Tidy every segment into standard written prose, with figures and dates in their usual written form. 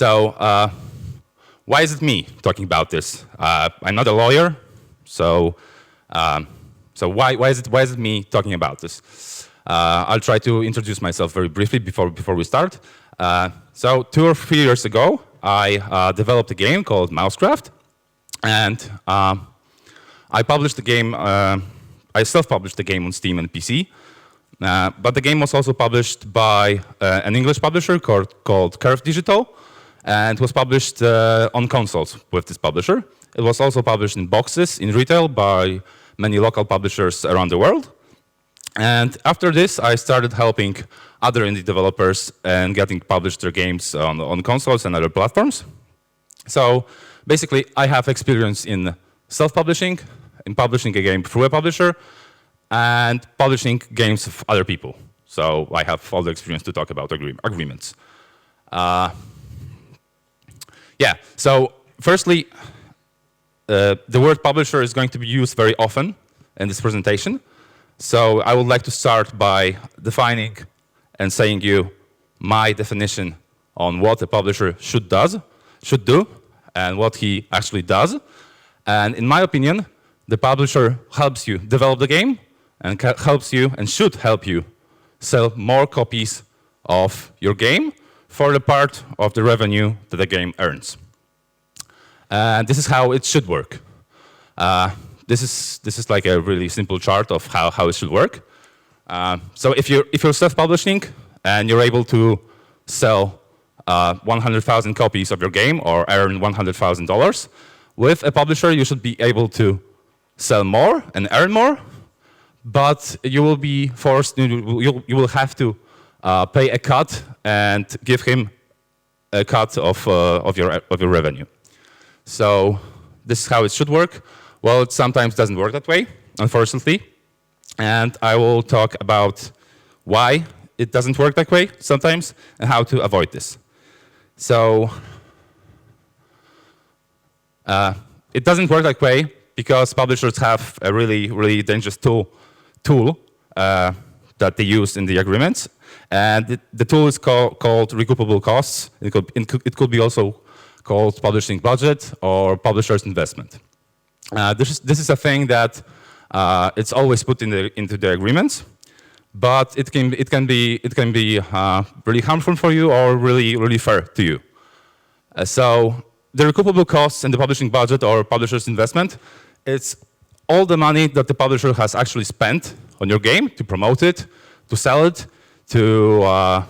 So why is it me talking about this? I'm not a lawyer, so why is it me talking about this? I'll try to introduce myself very briefly before we start. So 2 or 3 years ago, I developed a game called Mousecraft, and I published the game. I self-published the game on Steam and PC, but the game was also published by an English publisher called Curve Digital, and was published on consoles with this publisher. It was also published in boxes in retail by many local publishers around the world. And after this, I started helping other indie developers and getting published their games on consoles and other platforms. So basically, I have experience in self-publishing, in publishing a game through a publisher, and publishing games of other people. So I have all the experience to talk about agreements. Yeah, so firstly, the word publisher is going to be used very often in this presentation. So I would like to start by defining and saying you my definition on what a publisher should do, and what he actually does. And in my opinion, the publisher helps you develop the game and helps you and should help you sell more copies of your game for the part of the revenue that the game earns. And this is how it should work. This is like a really simple chart of how it should work. So if you're self-publishing and you're able to sell 100,000 copies of your game or earn $100,000, with a publisher you should be able to sell more and earn more, but you will be forced. You will have to pay a cut and give him a cut of your revenue. So this is how it should work. Well, it sometimes doesn't work that way, unfortunately. And I will talk about why it doesn't work that way sometimes and how to avoid this. So it doesn't work that way because publishers have a really, really dangerous tool that they use in the agreements. And the tool is called recoupable costs. It could be also called publishing budget or publisher's investment. This is a thing that it's always put into the agreements, but it can be really harmful for you or really fair to you. So the recoupable costs and the publishing budget or publisher's investment, it's all the money that the publisher has actually spent on your game to promote it, to sell it, to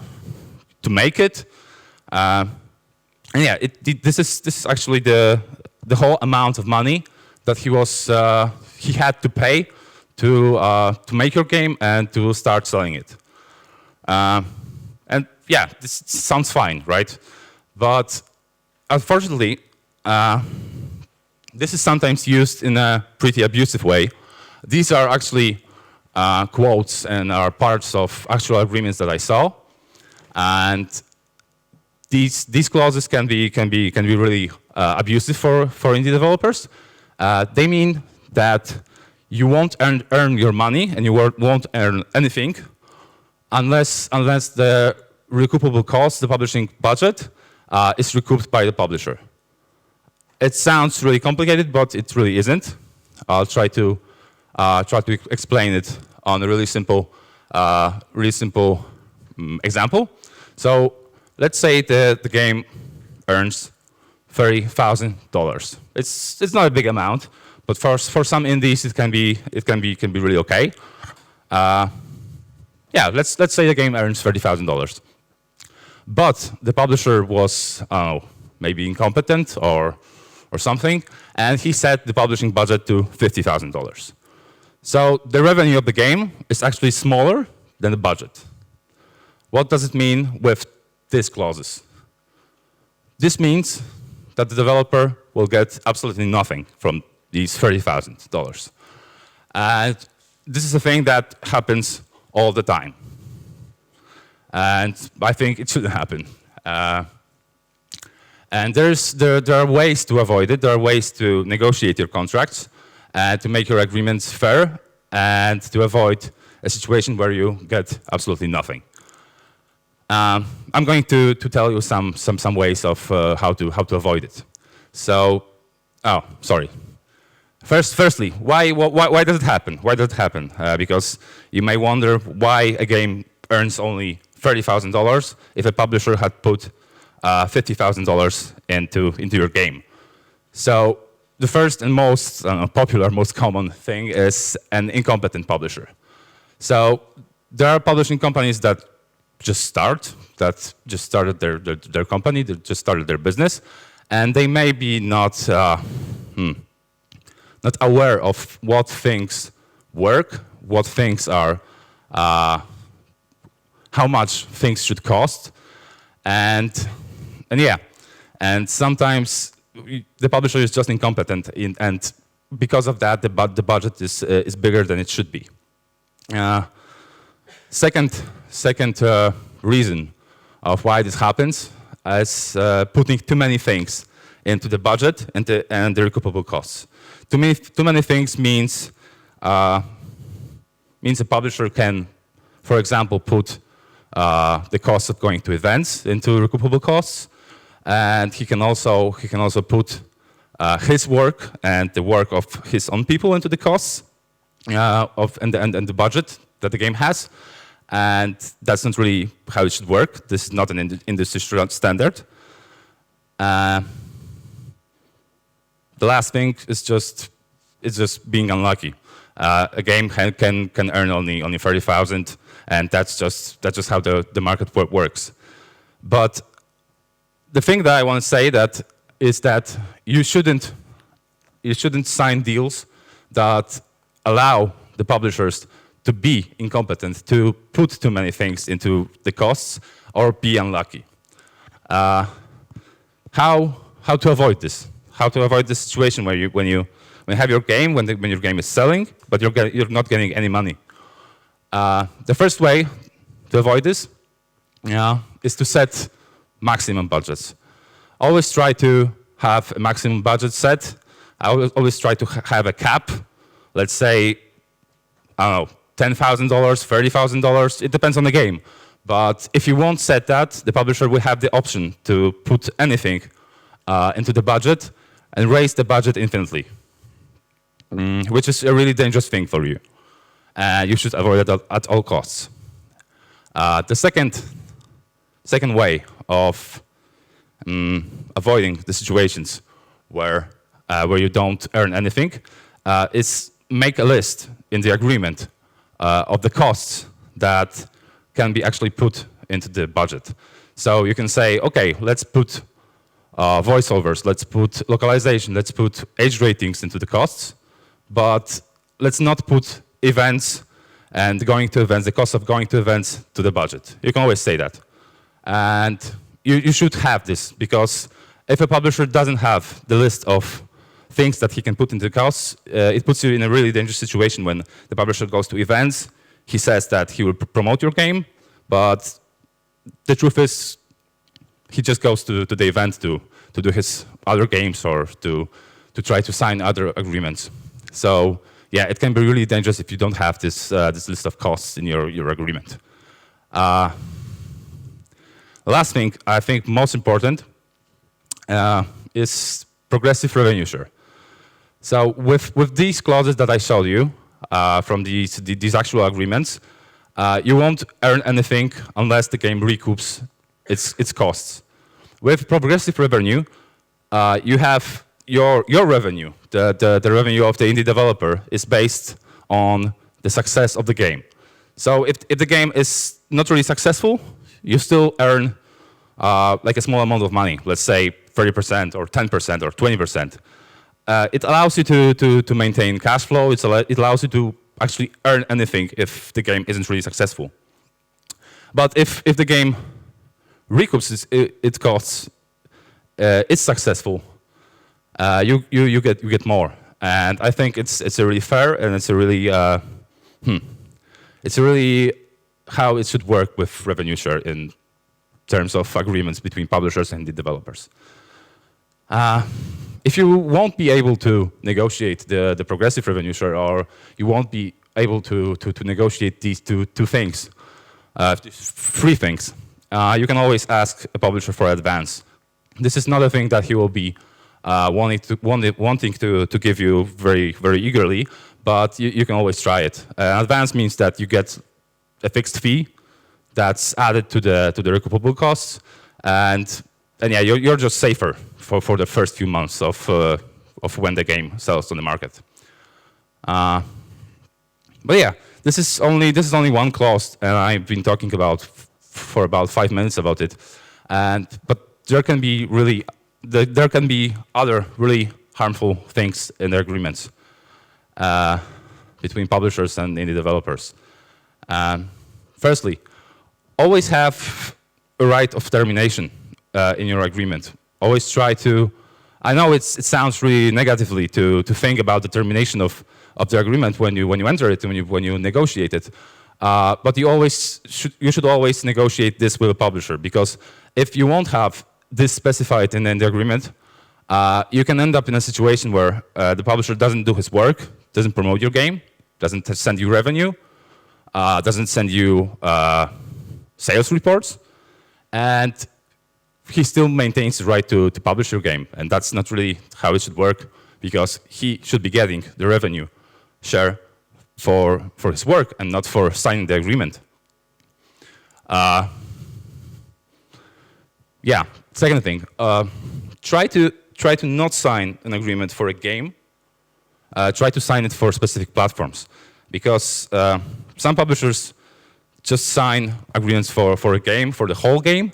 make it. And yeah, this is actually the whole amount of money that he had to pay to make your game and to start selling it. And yeah, this sounds fine, right? But unfortunately, this is sometimes used in a pretty abusive way. These are actually quotes and are parts of actual agreements that I saw, and these clauses can be really abusive for indie developers. They mean that you won't earn your money and you won't earn anything unless the recoupable cost, the publishing budget, is recouped by the publisher. It sounds really complicated, but it really isn't. I'll try to explain it on a really simple example. So let's say the game earns $30,000. It's not a big amount, but for some indies it can be really okay. Yeah, let's say the game earns $30,000, but the publisher was maybe incompetent or something, and he set the publishing budget to $50,000. So the revenue of the game is actually smaller than the budget. What does it mean with these clauses? This means that the developer will get absolutely nothing from these $30,000. And this is a thing that happens all the time. And I think it shouldn't happen. And there are ways to avoid it. There are ways to negotiate your contracts and to make your agreements fair and to avoid a situation where you get absolutely nothing. I'm going to tell you some ways of how to avoid it. So, oh, sorry. Firstly, why does it happen? Why does it happen? Because you may wonder why a game earns only $30,000 if a publisher had put $50,000 into your game. So the first and most popular, most common thing is an incompetent publisher. So there are publishing companies that just started their company, they just started their business, and they may be not aware of what things work, what things are, how much things should cost, and yeah, and sometimes the publisher is just incompetent, and because of that, the budget is bigger than it should be. Second reason of why this happens is putting too many things into the budget and the recoupable costs. Too many things means a publisher can, for example, put the cost of going to events into recoupable costs, and he can also put his work and the work of his own people into the costs and the budget that the game has. And that's not really how it should work. This is not an industry standard. The last thing is just being unlucky. A game can earn only 30,000, and that's just how the market works. But the thing that I want to say is that you shouldn't sign deals that allow the publishers to be incompetent, to put too many things into the costs, or be unlucky. How to avoid this? How to avoid this situation where when you have your game, when your game is selling, but you're not getting any money? The first way to avoid this is to set maximum budgets. Always try to have a maximum budget set. I always try to have a cap. Let's say, I don't know, $10,000, $30,000. It depends on the game. But if you won't set that, the publisher will have the option to put anything into the budget and raise the budget infinitely, which is a really dangerous thing for you. You should avoid it at all costs. The second way of avoiding the situations where you don't earn anything is make a list in the agreement of the costs that can be actually put into the budget. So you can say, okay, let's put voiceovers, let's put localization, let's put age ratings into the costs, but let's not put events and the cost of going to events to the budget. You can always say that. And you should have this, because if a publisher doesn't have the list of things that he can put into the costs, it puts you in a really dangerous situation when the publisher goes to events. He says that he will promote your game, but the truth is he just goes to the event to do his other games or to try to sign other agreements. So yeah, it can be really dangerous if you don't have this list of costs in your agreement. The last thing, I think most important, is progressive revenue share. So with these clauses that I showed you from these actual agreements, you won't earn anything unless the game recoups its costs. With progressive revenue, you have your revenue, the revenue of the indie developer, is based on the success of the game. So if the game is not really successful, you still earn like a small amount of money, let's say 30% or 10% or 20%. It allows you to maintain cash flow. It allows you to actually earn anything if the game isn't really successful. But if the game recoups its costs, it's successful, you get more. And I think it's a really fair, and it's a really how it should work with revenue share in terms of agreements between publishers and the developers. If you won't be able to negotiate the progressive revenue share, or you won't be able to negotiate these two things, three things, you can always ask a publisher for advance. This is not a thing that he will be wanting to give you very, very eagerly, but you can always try it. Advance means that you get a fixed fee that's added to the recoupable costs, and yeah, you're just safer for the first few months of when the game sells on the market. But yeah, this is only one clause, and I've been talking about for about 5 minutes about it. But there can be other really harmful things in the agreements between publishers and indie developers. Firstly, always have a right of termination in your agreement. Always try to. I know it sounds really negatively to think about the termination of the agreement when you enter it, when you negotiate it. But you should always negotiate this with a publisher, because if you won't have this specified in the agreement, you can end up in a situation where the publisher doesn't do his work, doesn't promote your game, doesn't send you revenue, doesn't send you sales reports, and he still maintains the right to publish your game. And that's not really how it should work, because he should be getting the revenue share for his work and not for signing the agreement. Yeah, second thing, try to not sign an agreement for a game. Try to sign it for specific platforms, because some publishers just sign agreements for a game, for the whole game,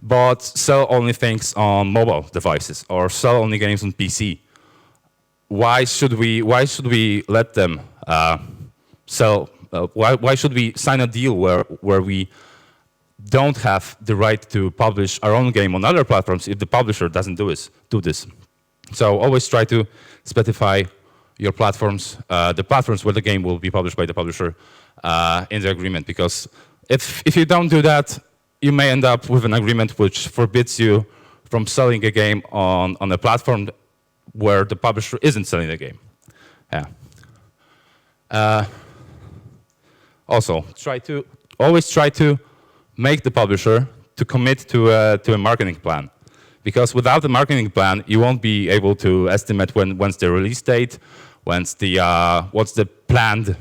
but sell only things on mobile devices or sell only games on PC. Why should we let them sell? Why should we sign a deal where we don't have the right to publish our own game on other platforms if the publisher doesn't do this? So always try to specify your platforms, the platforms where the game will be published by the publisher in the agreement, because if you don't do that, you may end up with an agreement which forbids you from selling a game on a platform where the publisher isn't selling the game. Yeah. Also, always try to make the publisher to commit to a marketing plan, because without the marketing plan, you won't be able to estimate when's the release date, what's the planned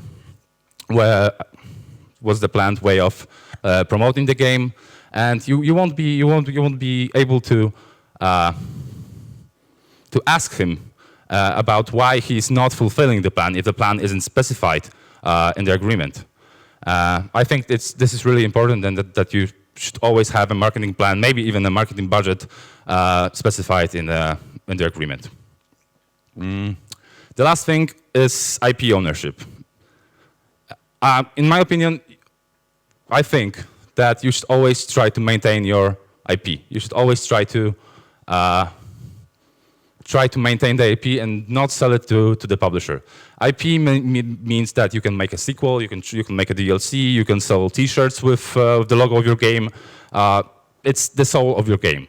way of promoting the game, and you won't be able to ask him about why he's not fulfilling the plan if the plan isn't specified in the agreement. I think this is really important, and that you should always have a marketing plan, maybe even a marketing budget specified in the agreement. The last thing is IP ownership. In my opinion, I think that you should always try to maintain your IP. You should always try to maintain the IP and not sell it to the publisher. IP means that you can make a sequel, you can make a DLC, you can sell T-shirts with the logo of your game. It's the soul of your game,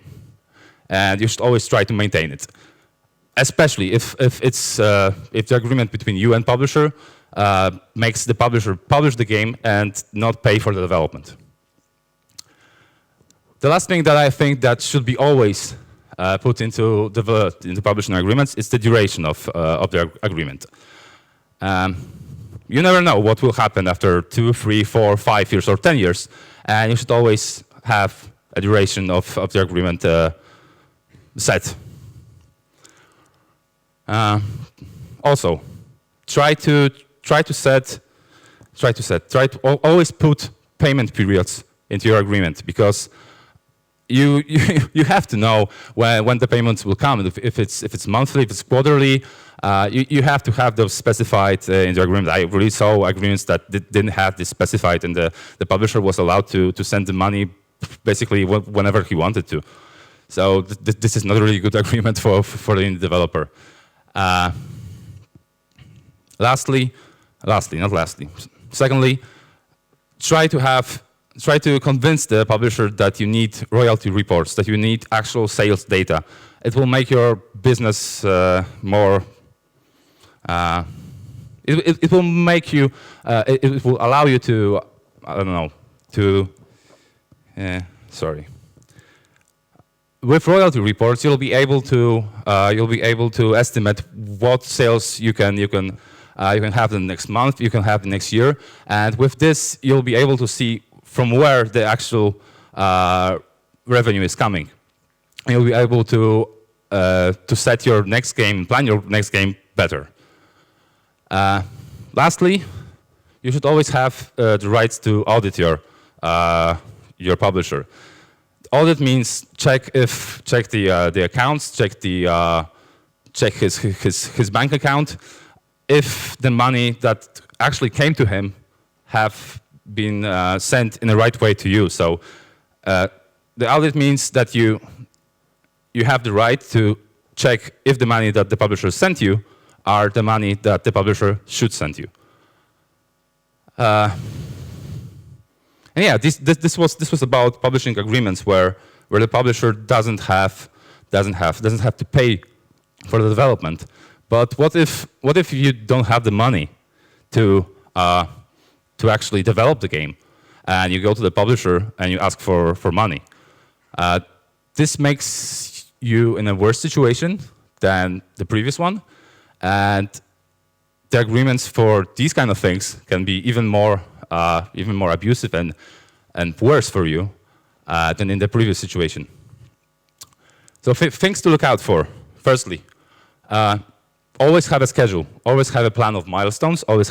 and you should always try to maintain it. Especially if the agreement between you and publisher makes the publisher publish the game and not pay for the development. The last thing that I think that should be always put into publishing agreements is the duration of the agreement. You never know what will happen after 2, 3, 4, 5 years or 10 years, and you should always have a duration of the agreement set. Also, try to always put payment periods into your agreement, because you have to know when the payments will come. If it's monthly, if it's quarterly, you have to have those specified in the agreement. I really saw agreements that didn't have this specified, and the publisher was allowed to send the money basically whenever he wanted to. So this is not a really good agreement for the developer. Secondly, try to convince the publisher that you need royalty reports, that you need actual sales data. It will make your business more. It will make you. It will allow you to. I don't know. To. sorry. With royalty reports, you'll be able to estimate what sales you can have the next month, you can have the next year, and with this, you'll be able to see from where the actual revenue is coming. You'll be able to set your next game, plan your next game better. Lastly, you should always have the rights to audit your publisher. Audit means check the accounts, check his bank account, if the money that actually came to him have been sent in the right way to you. So the audit means that you have the right to check if the money that the publisher sent you are the money that the publisher should send you. And yeah, this was about publishing agreements where the publisher doesn't have to pay for the development. But what if you don't have the money to actually develop the game, and you go to the publisher and you ask for money? This makes you in a worse situation than the previous one, and the agreements for these kind of things can be even more abusive and worse for you than in the previous situation. So things to look out for. Firstly, always have a schedule. Always have a plan of milestones. Always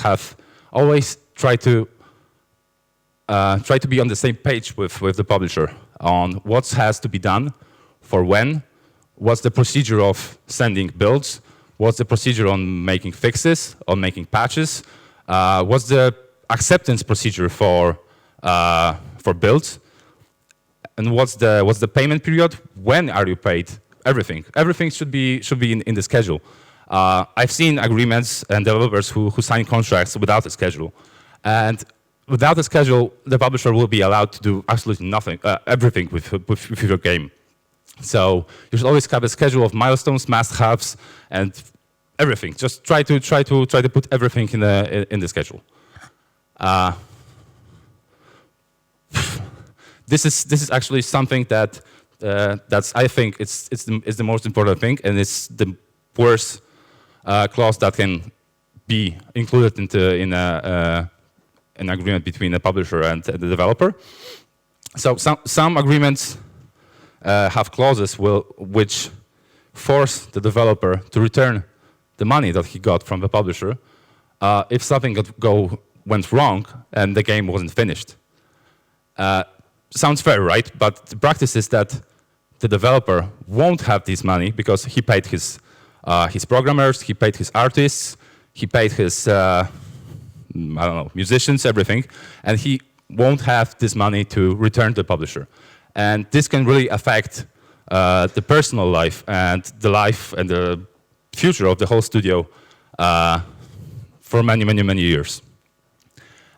try to be on the same page with the publisher on what has to be done, for when, what's the procedure of sending builds, what's the procedure on making fixes, on making patches, what's the acceptance procedure for builds, and what's the payment period? When are you paid? Everything should be in the schedule. I've seen agreements and developers who sign contracts without a schedule, and without a schedule, the publisher will be allowed to do absolutely nothing, everything with your game. So you should always have a schedule of milestones, must-haves, and everything. Just try to put everything in the schedule. This is actually something that's I think it's the most important thing, and it's the worst clause that can be included in an agreement between the publisher and the developer. So some agreements have clauses which force the developer to return the money that he got from the publisher if something went wrong and the game wasn't finished. Sounds fair, right? But the practice is that the developer won't have this money because he paid his programmers, he paid his artists, he paid his musicians, everything, and he won't have this money to return to the publisher. And this can really affect the personal life and the life and the future of the whole studio for many years.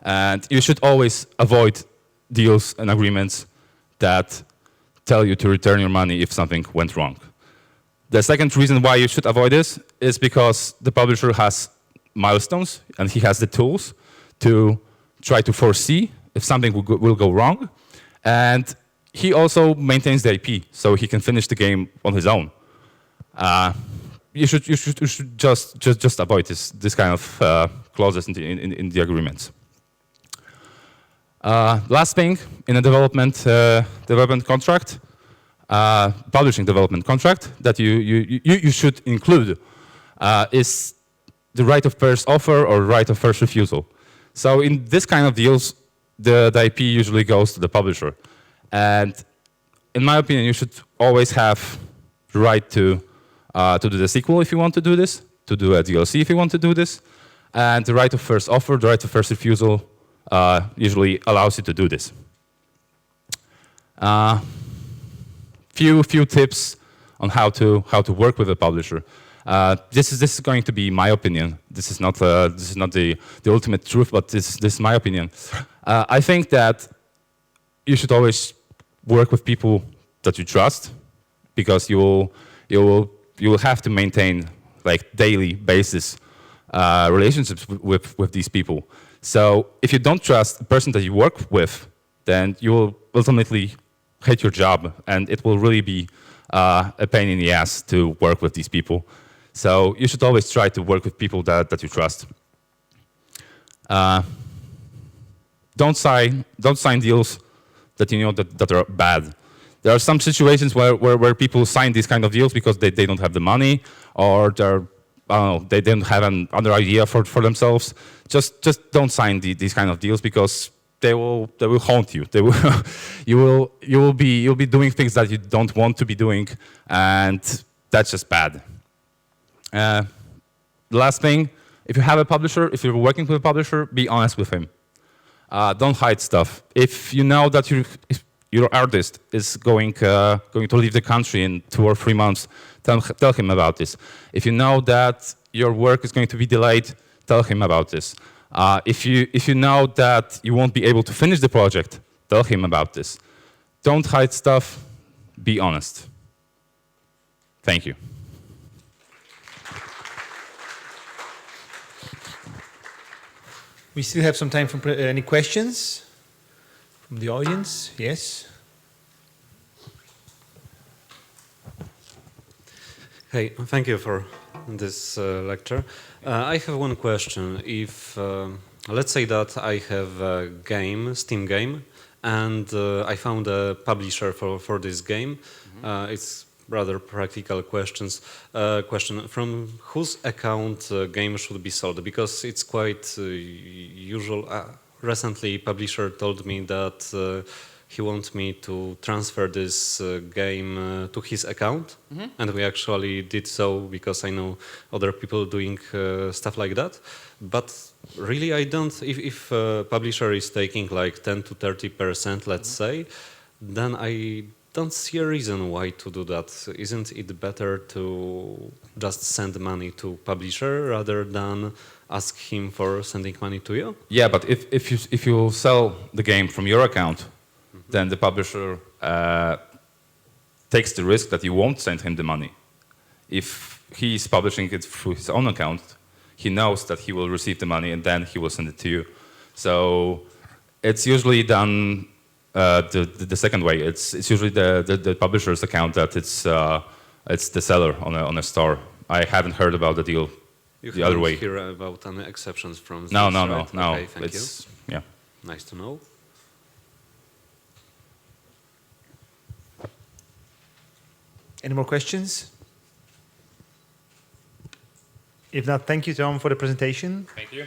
And you should always avoid deals and agreements that tell you to return your money if something went wrong. The second reason why you should avoid this is because the publisher has milestones and he has the tools to try to foresee if something will go wrong. And he also maintains the IP, so he can finish the game on his own. You should just avoid this kind of clauses in the agreements. Last thing in a development contract, publishing development contract that you should include is the right of first offer or right of first refusal. So in this kind of deals, the IP usually goes to the publisher. And in my opinion, you should always have the right to do the sequel if you want to do this, to do a DLC if you want to do this, and the right of first offer, the right of first refusal usually allows you to do this. Few tips on how to work with a publisher. This is going to be my opinion. This is not the ultimate truth, but this is my opinion. I think that you should always work with people that you trust, because you will have to maintain like daily basis relationships with these people. So if you don't trust the person that you work with, then you will ultimately hate your job, and it will really be a pain in the ass to work with these people. So you should always try to work with people that you trust. Don't sign deals that you know that are bad. There are some situations where people sign these kind of deals because they don't have the money, or they don't have another idea for themselves. Just don't sign these kind of deals, because they will haunt you. They will you'll be doing things that you don't want to be doing, and that's just bad. The last thing, if you have a publisher, if you're working with a publisher, be honest with him. Don't hide stuff. If you know that your artist is going to leave the country in 2 or 3 months, tell him about this. If you know that your work is going to be delayed, tell him about this. If you know that you won't be able to finish the project, tell him about this. Don't hide stuff. Be honest. Thank you. We still have some time for any questions from the audience. Yes. Hey, thank you for this lecture. I have one question. If let's say that I have a game, Steam game, and I found a publisher for this game. It's rather practical question. From whose account game should be sold? Because it's quite usual. Recently, publisher told me that he wants me to transfer this game to his account, and we actually did so because I know other people doing stuff like that. But really, I don't. If a publisher is taking like 10 to 30%, let's say, then I don't see a reason why to do that. Isn't it better to just send money to publisher rather than ask him for sending money to you? Yeah, but if you sell the game from your account, then the publisher takes the risk that you won't send him the money. If he's publishing it through his own account, he knows that he will receive the money and then he will send it to you. So it's usually done the second way. It's usually the publisher's account that it's the seller on a store. I haven't heard about the deal the other way. You haven't heard about any exceptions from this, No. Okay, thank you. Yeah. Nice to know. Any more questions? If not, thank you, Tom, for the presentation. Thank you.